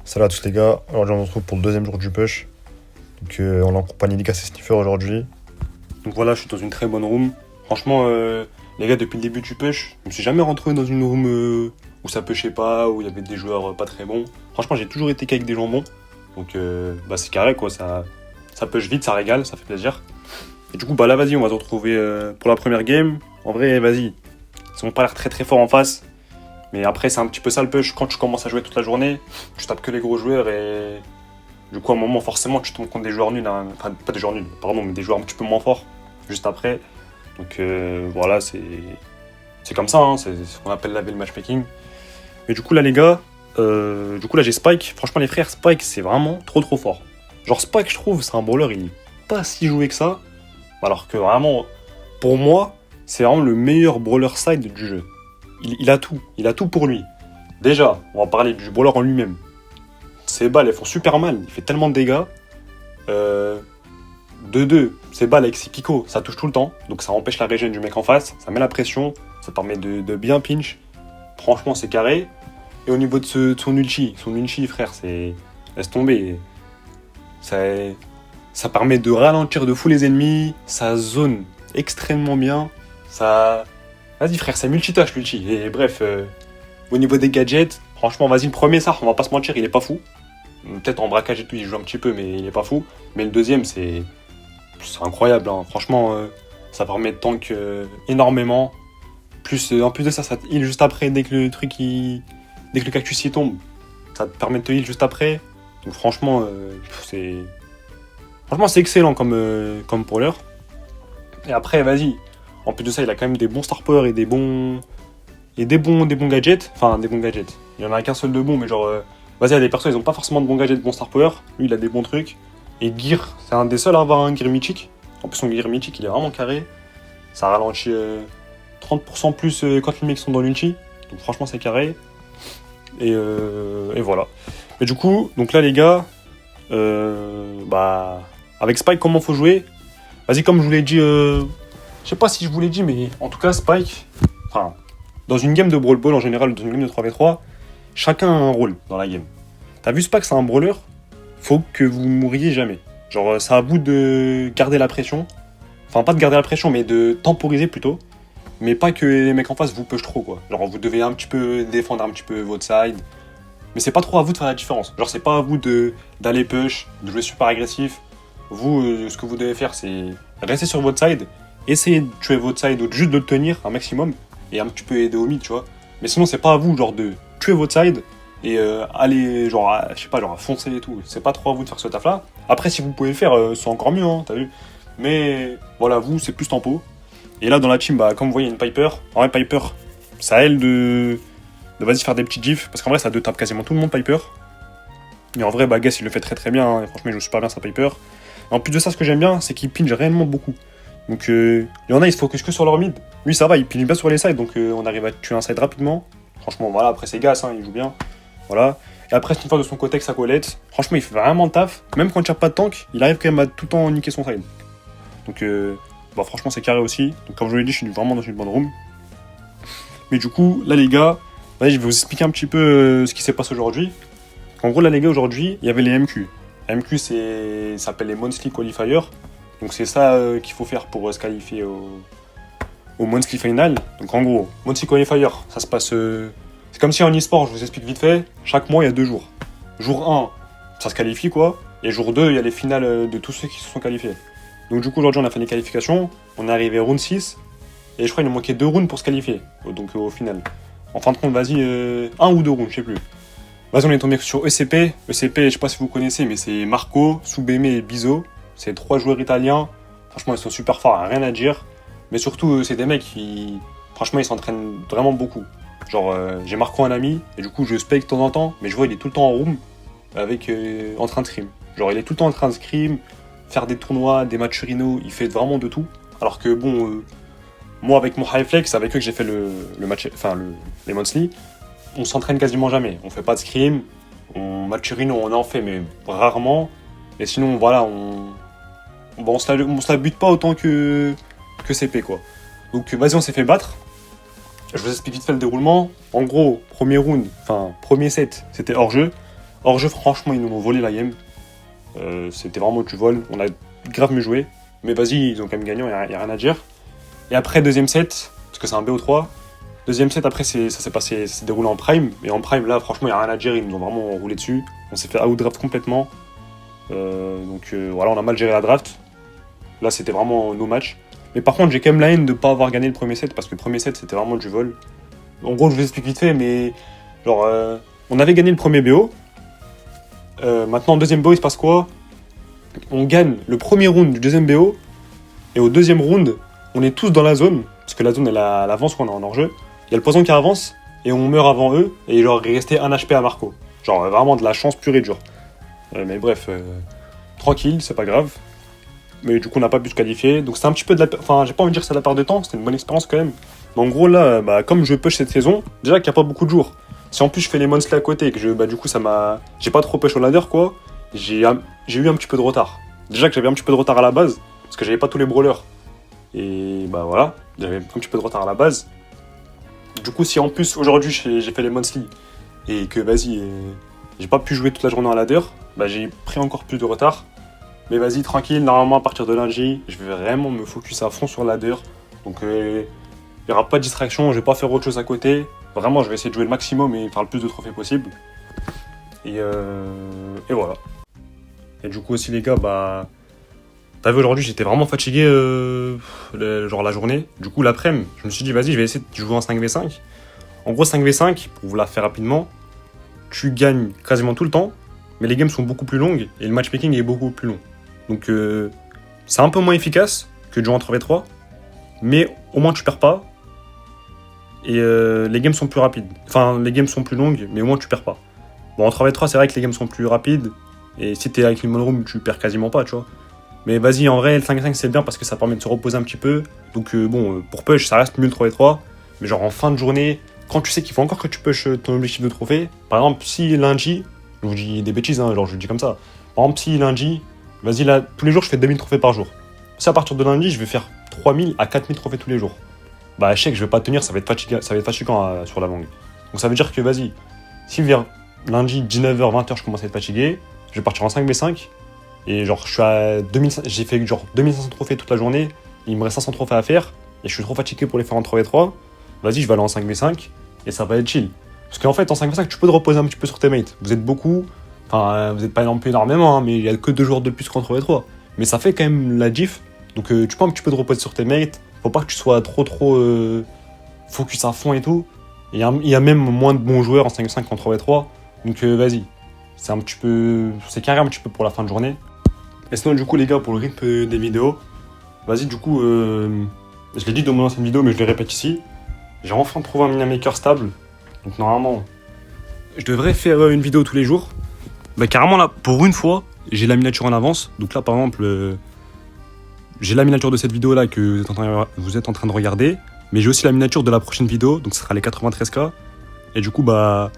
Salut à tous les gars, aujourd'hui on se retrouve pour le deuxième jour du push. Donc on est en compagnie d'Igas et Sniffer aujourd'hui. Donc voilà, je suis dans une très bonne room. Franchement, les gars, depuis le début du push, je me suis jamais rentré dans une room où ça pushait pas, où il y avait des joueurs pas très bons. Franchement, j'ai toujours été qu'avec des gens bons. Donc c'est carré quoi, ça push vite, ça régale, ça fait plaisir. Et du coup, bah là vas-y, on va se retrouver pour la première game. En vrai, vas-y, ils ont pas l'air très très forts en face. Mais après, c'est un petit peu ça le push. Quand tu commences à jouer toute la journée, tu tapes que les gros joueurs et du coup, à un moment, forcément, tu tombes contre des joueurs nuls. Hein. Enfin, pas des joueurs nuls, pardon, mais des joueurs un petit peu moins forts juste après. Donc voilà, c'est comme ça, hein. C'est ce qu'on appelle laver le matchmaking. Et du coup, là, les gars, j'ai Spike. Franchement, les frères, Spike, c'est vraiment trop trop fort. Genre, Spike, je trouve, c'est un brawler, il est pas si joué que ça. Alors que vraiment, pour moi, c'est vraiment le meilleur brawler side du jeu. Il a tout pour lui. Déjà, on va parler du brawler en lui-même. Ses balles, elles font super mal, il fait tellement de dégâts. De deux, ses balles avec ses picots, ça touche tout le temps, donc ça empêche la régène du mec en face, ça met la pression, ça permet de bien pinch. Franchement, c'est carré. Et au niveau de son ulti, frère, c'est... Laisse tomber. Ça permet de ralentir de fou les ennemis, ça zone extrêmement bien, ça... Vas-y frère, c'est multitâche l'ulti. Et bref, au niveau des gadgets, franchement, vas-y, le premier ça, on va pas se mentir, il est pas fou. Peut-être en braquage et tout, il joue un petit peu, mais il est pas fou. Mais le deuxième, c'est incroyable. Hein. Franchement, ça permet de tank énormément. En plus de ça, ça te heal juste après, dès que dès que le cactus y tombe. Ça te permet de te heal juste après. Donc franchement, c'est excellent comme brawler. Et après, vas-y. En plus de ça, il a quand même des bons star power et des bons gadgets. Enfin, des bons gadgets. Il y en a qu'un seul de bon, mais genre... vas-y, il y a des persos, ils ont pas forcément de bons gadgets, de bons star power. Lui, il a des bons trucs. Et Gear, c'est un des seuls à avoir un Gear mythique. En plus, son Gear mythique, il est vraiment carré. Ça ralentit 30% plus quand les mecs sont dans l'ulti. Donc franchement, c'est carré. Et voilà. Et du coup, donc là, les gars... avec Spike, comment faut jouer? Vas-y, comme je vous l'ai dit... Je sais pas si je vous l'ai dit, mais en tout cas, Spike... Enfin, dans une game de Brawl Ball, en général, dans une game de 3v3, chacun a un rôle dans la game. T'as vu Spike, c'est un brawler, faut que vous mouriez jamais. Genre, c'est à vous de garder la pression. Enfin, pas de garder la pression, mais de temporiser plutôt. Mais pas que les mecs en face vous push trop, quoi. Genre, vous devez un petit peu défendre un petit peu votre side. Mais c'est pas trop à vous de faire la différence. Genre, c'est pas à vous d'aller push, de jouer super agressif. Vous, ce que vous devez faire, c'est rester sur votre side, essayer de tuer votre side ou juste de le tenir un maximum, et un petit peu aider au mid, tu vois. Mais sinon, c'est pas à vous, genre, de tuer votre side et aller, genre, je sais pas, genre, à foncer et tout. C'est pas trop à vous de faire ce taf-là. Après, si vous pouvez le faire, c'est encore mieux, hein, t'as vu. Mais voilà, vous, c'est plus tempo. Et là, dans la team, bah, comme vous voyez, il y a une Piper. En vrai, Piper, ça aide de vas-y faire des petits gifs, parce qu'en vrai, ça deux tape quasiment tout le monde, Piper. Et en vrai, bah, Guess, il le fait très très bien, hein, et franchement, il joue super bien sa Piper. Et en plus de ça, ce que j'aime bien, c'est qu'il pinge réellement beaucoup. Donc, il y en a, ils se focus que sur leur mid. Lui, ça va, il pinge bien sur les sides, donc on arrive à tuer un side rapidement. Franchement, voilà, après, c'est Gas, hein, il joue bien. Voilà. Et après, c'est une fois de son côté avec sa Colette. Franchement, il fait vraiment le taf. Même quand il n'y a pas de tank, il arrive quand même à tout le temps niquer son side. Donc, franchement, c'est carré aussi. Donc, comme je vous l'ai dit, je suis vraiment dans une bonne room. Mais du coup, là, les gars, je vais vous expliquer un petit peu ce qui s'est passé aujourd'hui. En gros, là, les gars, aujourd'hui, il y avait les MQ. Les MQ, ça s'appelle les Monthly Qualifiers. Donc, c'est ça qu'il faut faire pour se qualifier au Monthly Final. Donc, en gros, Monthly Qualifier, ça se passe... c'est comme si en e-sport, je vous explique vite fait, chaque mois, il y a 2 jours. Jour 1, ça se qualifie, quoi. Et jour 2, il y a les finales de tous ceux qui se sont qualifiés. Donc, du coup, aujourd'hui, on a fait les qualifications. On est arrivé à round 6. Et je crois qu'il nous manquait 2 rounds pour se qualifier. Donc, au final. En fin de compte, vas-y, 1 ou 2 rounds, je sais plus. Vas-y, on est tombé sur ECP. ECP, je sais pas si vous connaissez, mais c'est Marco, Soubeme et Bizo. C'est 3 joueurs italiens. Franchement, ils sont super forts, rien à dire. Mais surtout, c'est des mecs qui... Franchement, ils s'entraînent vraiment beaucoup. Genre, j'ai Marco un ami, et du coup, je spec de temps en temps, mais je vois, il est tout le temps en room, en train de scrim. Genre, il est tout le temps en train de scrim, faire des tournois, des matchs Rhino, il fait vraiment de tout. Alors que, bon, moi, avec mon high flex, avec eux que j'ai fait le match, les monthly, on s'entraîne quasiment jamais. On fait pas de scrim, match Rhino, on en fait, mais rarement. Et sinon, voilà, on se la bute pas autant que CP, quoi. Donc, vas-y, on s'est fait battre. Je vous explique vite fait le déroulement. En gros, premier set, c'était hors-jeu. Hors jeu, franchement, ils nous ont volé la game. C'était vraiment du vol. On a grave mieux joué. Mais vas-y, ils ont quand même gagné, il n'y a rien à dire. Et après, deuxième set, parce que c'est un BO3. Deuxième set, après, ça s'est déroulé en prime. Et en prime, là, franchement, il n'y a rien à dire. Ils nous ont vraiment roulé dessus. On s'est fait out-draft complètement. Voilà, on a mal géré la draft. Là, c'était vraiment nos matchs. Mais par contre, j'ai quand même la haine de ne pas avoir gagné le premier set. Parce que le premier set, c'était vraiment du vol. En gros, je vous explique vite fait, mais genre, on avait gagné le premier BO. Maintenant, deuxième BO, il se passe quoi? On gagne le premier round du deuxième BO. Et au deuxième round, on est tous dans la zone. Parce que la zone, elle avance quand on est en hors-jeu. Il y a le poison qui avance. Et on meurt avant eux. Et genre, il restait 1 HP à Marco. Genre, vraiment de la chance pure et dure. Mais bref, tranquille, c'est pas grave. Mais du coup, on n'a pas pu se qualifier. Donc, c'est un petit peu de la. Enfin, j'ai pas envie de dire que c'est de la perte de temps. C'était une bonne expérience quand même. Mais en gros, là, comme je push cette saison, déjà qu'il n'y a pas beaucoup de jours. Si en plus je fais les monthly à côté et que du coup, ça m'a. J'ai pas trop push au ladder, quoi. J'ai eu un petit peu de retard. Déjà que j'avais un petit peu de retard à la base. Parce que j'avais pas tous les brawlers. Et voilà, j'avais un petit peu de retard à la base. Du coup, si en plus aujourd'hui j'ai fait les monthly et que vas-y, j'ai pas pu jouer toute la journée en ladder, j'ai pris encore plus de retard. Mais vas-y, tranquille, normalement à partir de lundi, je vais vraiment me focus à fond sur le ladder. Donc il n'y aura pas de distraction, je vais pas faire autre chose à côté. Vraiment, je vais essayer de jouer le maximum et faire le plus de trophées possible. Et voilà. Et du coup aussi les gars, t'as vu aujourd'hui, j'étais vraiment fatigué genre la journée. Du coup l'après-midi, je me suis dit vas-y, je vais essayer de jouer en 5v5. En gros 5v5, pour vous la faire rapidement, tu gagnes quasiment tout le temps, mais les games sont beaucoup plus longues et le matchmaking est beaucoup plus long. Donc c'est un peu moins efficace que de jouer en 3v3, mais au moins tu perds pas. Et les games sont plus rapides. Enfin, les games sont plus longues, mais au moins tu perds pas. Bon, en 3v3, c'est vrai que les games sont plus rapides. Et si t'es avec une Mon Room, tu perds quasiment pas, tu vois. Mais vas-y, en vrai, le 5v5, c'est bien parce que ça permet de se reposer un petit peu. Donc pour push, ça reste mieux le 3v3. Mais genre en fin de journée, quand tu sais qu'il faut encore que tu push ton objectif de trophée, par exemple, si lundi, je vous dis des bêtises, hein, genre je le dis comme ça. Par exemple, si lundi, vas-y, là, tous les jours, je fais 2000 trophées par jour. Si à partir de lundi, je vais faire 3000 à 4000 trophées tous les jours. Je sais que je vais pas tenir, ça va être fatigant sur la longue. Donc ça veut dire que vas-y, si vers lundi 19h, 20h je commence à être fatigué, je vais partir en 5v5 et genre je suis à 2500, j'ai fait genre 2500 trophées toute la journée, il me reste 500 trophées à faire et je suis trop fatigué pour les faire en 3v3. Vas-y, je vais aller en 5v5 et ça va être chill. Parce qu'en fait en 5v5 tu peux te reposer un petit peu sur tes mates. Vous êtes beaucoup, vous êtes pas non plus énormément, hein, mais il y a que 2 joueurs de plus qu'en 3v3. Mais ça fait quand même la diff. Donc tu peux un petit peu te reposer sur tes mates. Faut pas que tu sois trop focus à fond et tout. Il y a même moins de bons joueurs en 5v5 qu'en 3v3. Donc vas-y. C'est carré un petit peu pour la fin de journée. Et sinon du coup les gars, pour le rythme des vidéos, vas-y du coup, je l'ai dit dans mon ancienne vidéo mais je le répète ici. J'ai enfin trouvé un mini-maker stable. Donc normalement, je devrais faire une vidéo tous les jours. Carrément là, pour une fois, j'ai la miniature en avance. Donc là par exemple... j'ai la miniature de cette vidéo là que vous êtes en train de regarder, mais j'ai aussi la miniature de la prochaine vidéo, donc ce sera les 93K. Et du coup là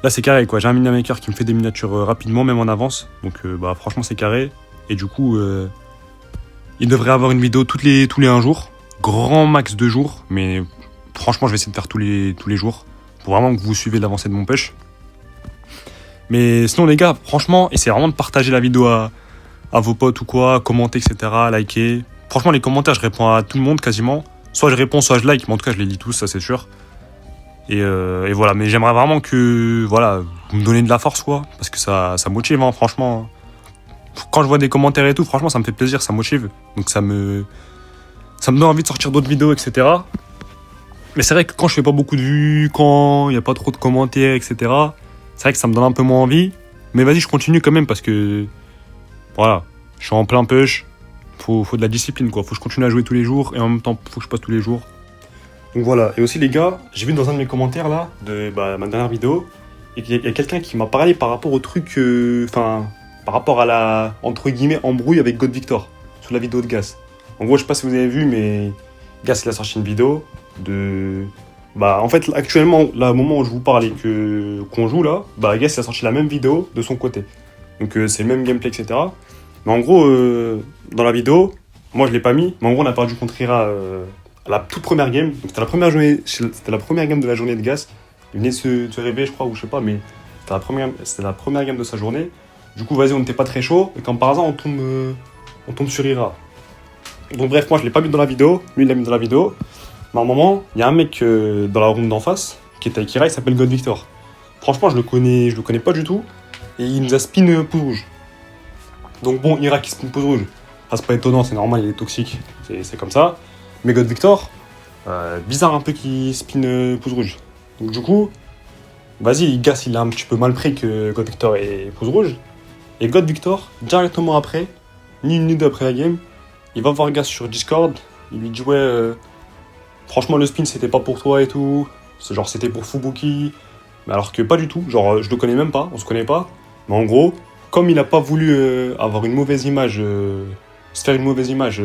c'est carré quoi, j'ai un mini-maker qui me fait des miniatures rapidement, même en avance, donc franchement c'est carré. Et du coup il devrait avoir une vidéo tous les 1 jour, grand max 2 jours, mais franchement je vais essayer de faire tous les jours, pour vraiment que vous suivez l'avancée de mon push. Mais sinon les gars, franchement, essayez vraiment de partager la vidéo à vos potes ou quoi, commenter, etc., liker. Franchement, les commentaires, je réponds à tout le monde quasiment. Soit je réponds, soit je like, mais en tout cas, je les lis tous, ça c'est sûr. Et voilà, mais j'aimerais vraiment que, voilà, vous me donnez de la force, quoi, parce que ça motive, hein, franchement. Quand je vois des commentaires et tout, franchement, ça me fait plaisir, ça motive. Donc ça me donne envie de sortir d'autres vidéos, etc. Mais c'est vrai que quand je fais pas beaucoup de vues, quand il n'y a pas trop de commentaires, etc., c'est vrai que ça me donne un peu moins envie. Mais vas-y, je continue quand même parce que... Voilà, je suis en plein push, faut de la discipline quoi, faut que je continue à jouer tous les jours et en même temps faut que je passe tous les jours. Donc voilà, et aussi les gars, j'ai vu dans un de mes commentaires là, de ma dernière vidéo, et qu'il y a quelqu'un qui m'a parlé par rapport au truc, par rapport à la, entre guillemets, embrouille avec God Victor, sur la vidéo de Gas. En gros, je sais pas si vous avez vu, mais Gas il a sorti une vidéo de... en fait, actuellement, là, au moment où je vous parle et qu'on joue là, Gas il a sorti la même vidéo de son côté. Donc c'est le même gameplay, etc. Mais en gros, dans la vidéo, moi je l'ai pas mis, mais en gros on a perdu contre Ira à la toute première game. Donc c'était la première game de la journée de Gas. Il venait de se réveiller, je crois, ou je sais pas, mais C'était la première game de sa journée. Du coup, vas-y, on n'était pas très chaud. Et comme par hasard, on tombe sur Ira. Donc bref, moi je l'ai pas mis dans la vidéo, lui il l'a mis dans la vidéo. Mais à un moment, il y a un mec dans la room d'en face qui était avec Ira, il s'appelle God Victor. Franchement, je le connais pas du tout. Et il nous a spin pouce rouge. Donc bon, Ira qui spin pouce rouge, c'est pas étonnant, c'est normal, il est toxique, c'est comme ça. Mais God Victor, bizarre un peu qu'il spin pouce rouge. Donc du coup, vas-y, Gas il a un petit peu mal pris que God Victor est pouce rouge. Et God Victor, directement après, ni une minute après la game, il va voir Gas sur Discord, il lui dit ouais, franchement le spin c'était pas pour toi et tout, c'était pour Fubuki, mais alors que pas du tout, je le connais même pas, on se connaît pas, mais en gros, comme il a pas voulu avoir une mauvaise image, se faire une mauvaise image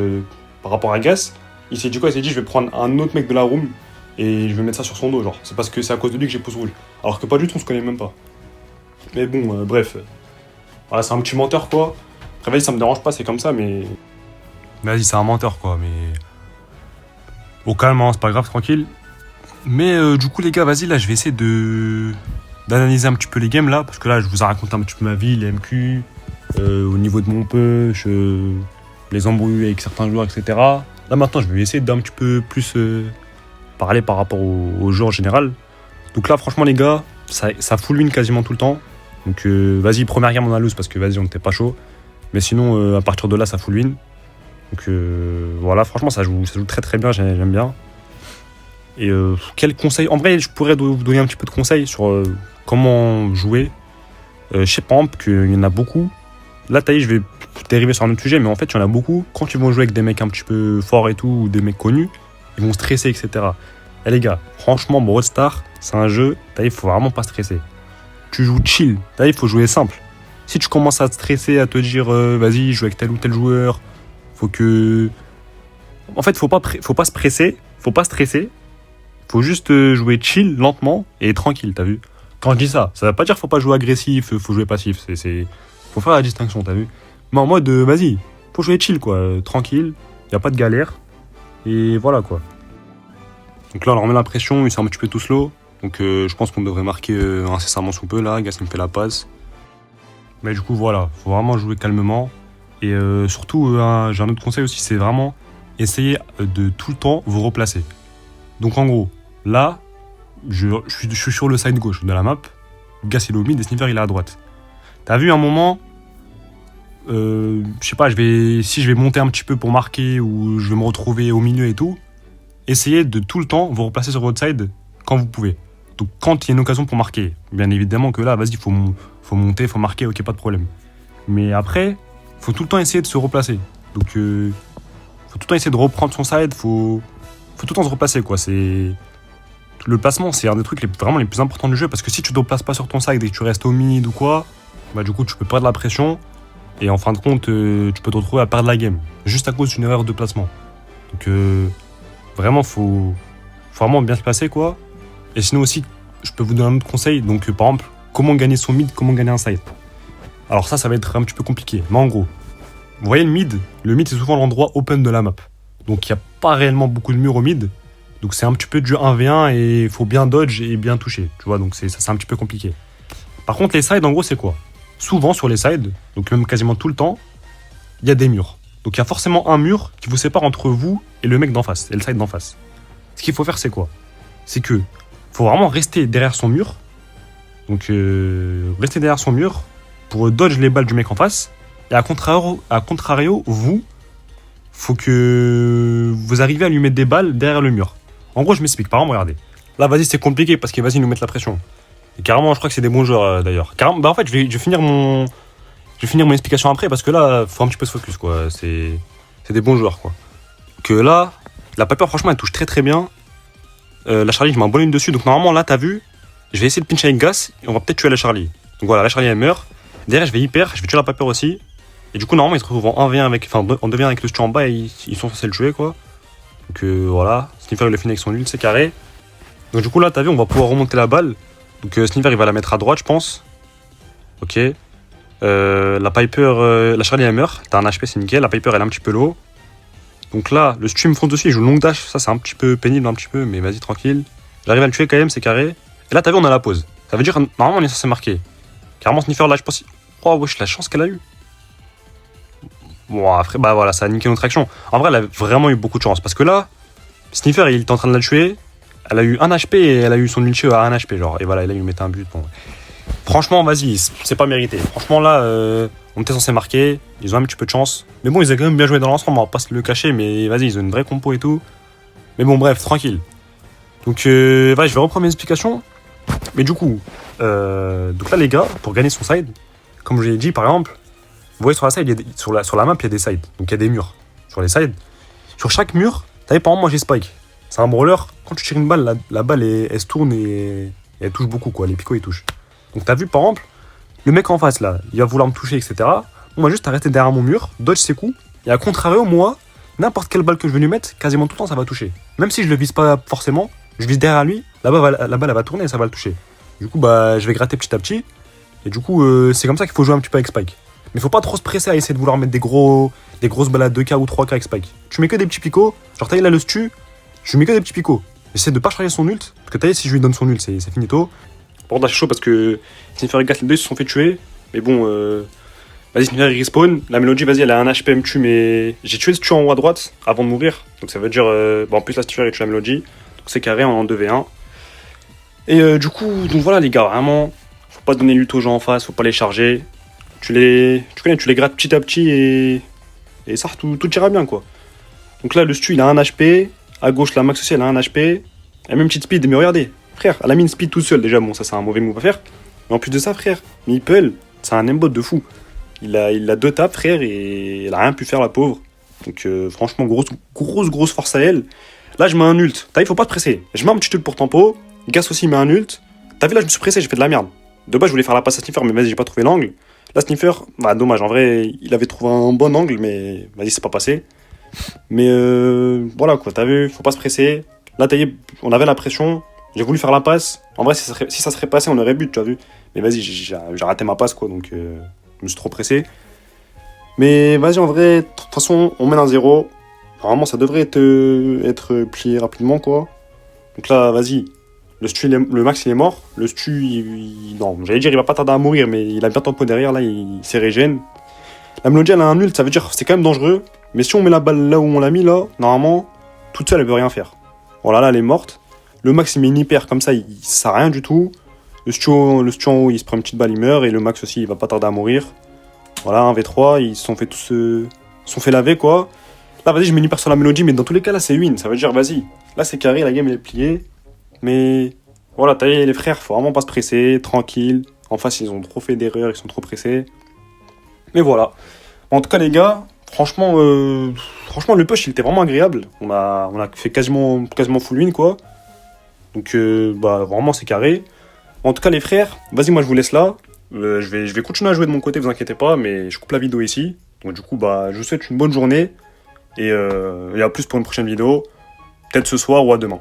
par rapport à Gas, il s'est dit quoi? Il s'est dit je vais prendre un autre mec de la room et je vais mettre ça sur son dos, c'est parce que c'est à cause de lui que j'ai pouce rouge, alors que pas du tout, on se connaît même pas. Mais bon, bref, voilà, c'est un petit menteur quoi. Après vas-y, ça me dérange pas, c'est comme ça, mais vas-y, c'est un menteur quoi, mais au calme, hein, c'est pas grave, tranquille. Mais du coup les gars, vas-y, là je vais essayer d'analyser un petit peu les games là, parce que là je vous ai raconté un petit peu ma vie, les MQ, au niveau de mon push, les embrouilles avec certains joueurs, etc. Là maintenant je vais essayer d'un petit peu plus parler par rapport au jeu en général. Donc là franchement les gars, ça full win quasiment tout le temps. Donc vas-y, première game on a lose parce que vas-y on n'était pas chaud. Mais sinon à partir de là ça full win. Donc voilà, franchement ça joue très très bien, j'aime bien. Et quel conseil? En vrai, je pourrais vous donner un petit peu de conseils sur comment jouer. Je sais par exemple qu'il y en a beaucoup. Là, je vais dériver sur un autre sujet, mais en fait, il y en a beaucoup. Quand ils vont jouer avec des mecs un petit peu forts et tout, ou des mecs connus, ils vont stresser, etc. Et les gars, franchement, Brawl Stars, c'est un jeu, il faut vraiment pas stresser. Tu joues chill, il faut jouer simple. Si tu commences à te stresser, à te dire vas-y, je joue avec tel ou tel joueur, faut que. En fait, faut pas se presser, faut pas stresser. Faut juste jouer chill, lentement et tranquille, t'as vu? Quand je dis ça, ça veut pas dire faut pas jouer agressif, faut jouer passif, faut faire la distinction, t'as vu? Mais en mode, vas-y, faut jouer chill, quoi, tranquille, y a pas de galère, et voilà, quoi. Donc là, on leur met la pression, ils sont un petit peu tout slow, donc je pense qu'on devrait marquer incessamment sous peu, là, Gas me fait la passe. Mais du coup, voilà, faut vraiment jouer calmement, et surtout, j'ai un autre conseil aussi, c'est vraiment essayer de tout le temps vous replacer. Donc en gros, là, je suis sur le side gauche de la map. Gas il est au mid et Sniffer il est à droite. T'as vu un moment, je sais pas, si je vais monter un petit peu pour marquer ou je vais me retrouver au milieu et tout, essayez de tout le temps vous replacer sur votre side quand vous pouvez. Donc quand il y a une occasion pour marquer, bien évidemment que là, vas-y, faut monter, faut marquer, ok, pas de problème. Mais après, faut tout le temps essayer de se replacer. Donc faut tout le temps essayer de reprendre son side, faut tout le temps se replacer, quoi. Le placement, c'est un des trucs vraiment les plus importants du jeu, parce que si tu te replaces pas sur ton side et que tu restes au mid ou quoi, bah du coup tu peux perdre la pression et en fin de compte tu peux te retrouver à perdre la game juste à cause d'une erreur de placement. Donc vraiment faut vraiment bien se placer, quoi. Et sinon aussi, je peux vous donner un autre conseil. Donc par exemple, comment gagner son mid, comment gagner un side. Alors ça va être un petit peu compliqué, mais en gros, vous voyez le mid c'est souvent l'endroit open de la map. Donc il n'y a pas réellement beaucoup de murs au mid. Donc c'est un petit peu du 1v1 et il faut bien dodge et bien toucher. Tu vois, donc c'est un petit peu compliqué. Par contre, les sides, en gros, c'est quoi? Souvent sur les sides, donc même quasiment tout le temps, il y a des murs. Donc il y a forcément un mur qui vous sépare entre vous et le mec d'en face, et le side d'en face. Ce qu'il faut faire, c'est quoi? C'est que faut vraiment rester derrière son mur. Donc rester derrière son mur pour dodge les balles du mec en face. Et à contrario, vous, faut que vous arrivez à lui mettre des balles derrière le mur. En gros, je m'explique. Par exemple, regardez. Là, vas-y, c'est compliqué parce que vas-y, nous mettre la pression. Et carrément, je crois que c'est des bons joueurs d'ailleurs. Carrément, bah en fait, je vais finir mon explication après parce que là, faut un petit peu se focus, quoi. C'est des bons joueurs, quoi. Que là, la Piper, franchement, elle touche très très bien. La Charlie, je mets un bon une dessus. Donc normalement, là, t'as vu, je vais essayer de pinch avec Gas et on va peut-être tuer la Charlie. Donc voilà, la Charlie, elle meurt. Derrière, je vais tuer la Piper aussi. Et du coup, normalement, ils se retrouvent en 1v1 en 2v1 avec le stu en bas et ils sont censés le tuer, quoi. Donc voilà, Sniffer il le finit avec son nul, c'est carré. Donc du coup, là, t'as vu, on va pouvoir remonter la balle. Donc Sniffer il va la mettre à droite, je pense. Ok. La Piper, la Charlie elle meurt. T'as un HP, c'est nickel. La Piper elle est un petit peu low. Donc là, le stream fonce dessus, il joue long dash. Ça c'est un petit peu pénible, un petit peu, mais vas-y tranquille. J'arrive à le tuer quand même, c'est carré. Et là t'as vu, on a la pause. Ça veut dire normalement on est censé marquer. Carrément, Sniffer, là, je pense. Oh, wesh, la chance qu'elle a eue. Bon, après, bah voilà, ça a niqué notre action. En vrai, elle a vraiment eu beaucoup de chance. Parce que là, Sniffer, il était en train de la tuer. Elle a eu 1 HP et elle a eu son ulti à 1 HP, genre. Et voilà, et là, il lui mettait un but. Bon. Franchement, vas-y, c'est pas mérité. Franchement, là, on était censé marquer. Ils ont un petit peu de chance. Mais bon, ils ont quand même bien joué dans l'ensemble, on va pas se le cacher. Mais vas-y, ils ont une vraie compo et tout. Mais bon, bref, tranquille. Donc, vas-y, je vais reprendre mes explications. Mais du coup, donc là, les gars, pour gagner son side, comme je l'ai dit, par exemple, vous voyez sur la side, sur la map, il y a des sides. Donc, il y a des murs sur les sides. Sur chaque mur, t'as vu, par exemple, moi, j'ai Spike. C'est un brawler. Quand tu tires une balle, la balle, elle se tourne et elle touche beaucoup, quoi. Les picots, ils touchent. Donc, t'as vu, par exemple, le mec en face, là, il va vouloir me toucher, etc. On va juste arrêter derrière mon mur, dodge ses coups. Et à contrario, moi, n'importe quelle balle que je vais lui mettre, quasiment tout le temps, ça va toucher. Même si je le vise pas forcément, je vise derrière lui, la balle, elle va tourner et ça va le toucher. Du coup, bah, je vais gratter petit à petit. Et du coup, c'est comme ça qu'il faut jouer un petit peu avec Spike. Mais faut pas trop se presser à essayer de vouloir mettre des grosses balles à 2K ou 3K avec Spike. Tu mets que des petits picots, genre t'as là le stu, je lui mets que des petits picots. J'essaie de pas charger son ult, parce que t'as si je lui donne son ult, c'est finito. Par contre, là, c'est chaud parce que Sniffer et Gat, les deux, ils se sont fait tuer. Mais bon, vas-y, Sniffer, il respawn. La Mélodie, vas-y, elle a un HP, me tue, mais j'ai tué ce tue en haut à droite avant de mourir. Donc ça veut dire, bon, en plus, la Sniffer, il tue la Mélodie. Donc c'est carré en 2v1. Et du coup, donc voilà, les gars, vraiment, faut pas donner l'ult aux gens en face, faut pas les charger. Tu les grattes petit à petit et ça, tout ira bien, quoi. Donc là, le stu, il a un HP. À gauche, la Max aussi, elle a un HP. Elle a même une petite speed, mais regardez, frère, elle a mis une speed tout seul. Déjà, bon, ça, c'est un mauvais move à faire. Mais en plus de ça, frère, Meeple, c'est un aimbot de fou. Il a 2 tapes, frère, et elle a rien pu faire, la pauvre. Donc, franchement, grosse force à elle. Là, je mets un ult. T'as vu, faut pas te presser. Je mets un petit ult pour tempo. Gas aussi met un ult. T'as vu, là, je me suis pressé, j'ai fait de la merde. De base, je voulais faire la passe à Sniffer, mais vas-y, j'ai pas trouvé l'angle. Là, Sniffer, bah, dommage. En vrai, il avait trouvé un bon angle, mais vas-y, c'est pas passé. Mais voilà, quoi. T'as vu, faut pas se presser. Là, t'as vu, on avait la pression. J'ai voulu faire la passe. En vrai, si ça serait passé, on aurait but, tu as vu. Mais vas-y, j'ai raté ma passe, quoi. Donc, je me suis trop pressé. Mais vas-y, en vrai, de toute façon, on mène un 0. Normalement, ça devrait être plié rapidement, quoi. Donc là, vas-y. Le Max, il est mort. Le stu, non, j'allais dire, il va pas tarder à mourir, mais il a bien tempo derrière. Là, il s'est régène. La Mélodie, elle a un ult, ça veut dire que c'est quand même dangereux. Mais si on met la balle là où on l'a mis, là, normalement, toute seule, elle peut rien faire. Voilà, là, elle est morte. Le Max, il met une hyper comme ça, il sert à rien du tout. Le stu en haut, il se prend une petite balle, il meurt. Et le Max aussi, il va pas tarder à mourir. Voilà, 1v3, ils se sont fait tous sont fait laver, quoi. Là, vas-y, je mets une hyper sur la Mélodie, mais dans tous les cas, là, c'est win. Ça veut dire, vas-y. Là, c'est carré, la game, elle est pliée. Mais voilà, t'as vu, les frères, faut vraiment pas se presser, tranquille. En face, ils ont trop fait d'erreurs, ils sont trop pressés. Mais voilà. En tout cas, les gars, franchement, le push, il était vraiment agréable. On a fait quasiment full win, quoi. Donc, bah, vraiment, c'est carré. En tout cas, les frères, vas-y, moi, je vous laisse là. Je vais continuer à jouer de mon côté, vous inquiétez pas, mais je coupe la vidéo ici. Donc, du coup, bah, je vous souhaite une bonne journée. Et à plus pour une prochaine vidéo. Peut-être ce soir ou à demain.